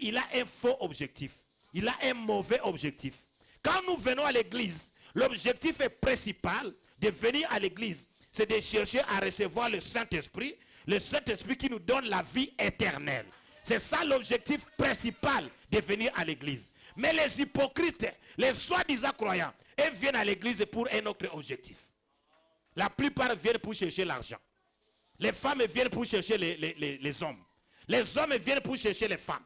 il a un faux objectif. Il a un mauvais objectif. Quand nous venons à l'église, l'objectif principal de venir à l'église, c'est de chercher à recevoir le Saint-Esprit qui nous donne la vie éternelle. C'est ça l'objectif principal de venir à l'église. Mais les hypocrites, les soi-disant croyants, ils viennent à l'église pour un autre objectif. La plupart viennent pour chercher l'argent. Les femmes viennent pour chercher les hommes. Les hommes viennent pour chercher les femmes.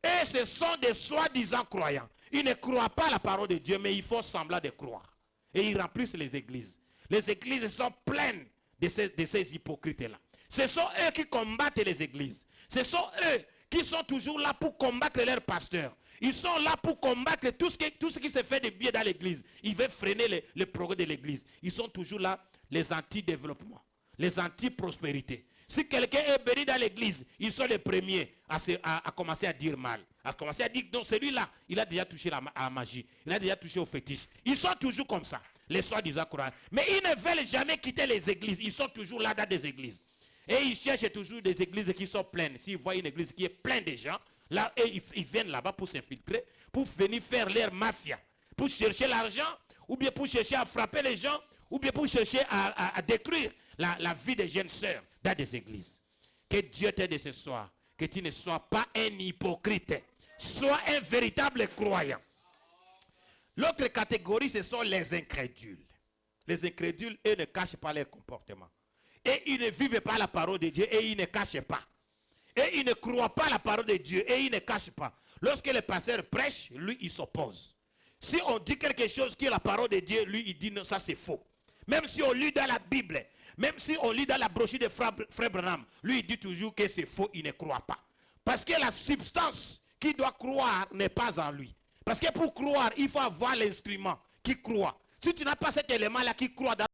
Et ce sont des soi-disant croyants. Ils ne croient pas à la parole de Dieu, mais ils font semblant de croire. Et ils remplissent les églises. Les églises sont pleines de ces hypocrites-là. Ce sont eux qui combattent les églises. Ce sont eux qui sont toujours là pour combattre leurs pasteurs. Ils sont là pour combattre tout ce qui se fait de bien dans l'église. Ils veulent freiner le progrès de l'église. Ils sont toujours là, les anti-développement, les anti-prospérité. Si quelqu'un est béni dans l'église, ils sont les premiers à commencer à dire mal. À commencer à dire, donc celui-là, il a déjà touché à la magie. Il a déjà touché au fétiche. Ils sont toujours comme ça, les soi-disant croyants. Mais ils ne veulent jamais quitter les églises. Ils sont toujours là dans des églises. Et ils cherchent toujours des églises qui sont pleines. S'ils voient une église qui est pleine de gens, là, ils viennent là-bas pour s'infiltrer, pour venir faire leur mafia, pour chercher l'argent, ou bien pour chercher à frapper les gens, ou bien pour chercher à détruire la vie des jeunes sœurs dans des églises. Que Dieu t'aide ce soir, que tu ne sois pas un hypocrite, sois un véritable croyant. L'autre catégorie, ce sont les incrédules. Les incrédules, eux, ne cachent pas leur comportement. Et ils ne vivent pas la parole de Dieu et ils ne cachent pas. Et ils ne croient pas la parole de Dieu et ils ne cachent pas. Lorsque le pasteur prêche, lui, il s'oppose. Si on dit quelque chose qui est la parole de Dieu, lui, il dit non, ça c'est faux. Même si on lit dans la Bible, même si on lit dans la brochure de Frère Branham, lui, il dit toujours que c'est faux, il ne croit pas. Parce que la substance qui doit croire n'est pas en lui. Parce que pour croire, il faut avoir l'instrument qui croit. Si tu n'as pas cet élément-là qui croit dans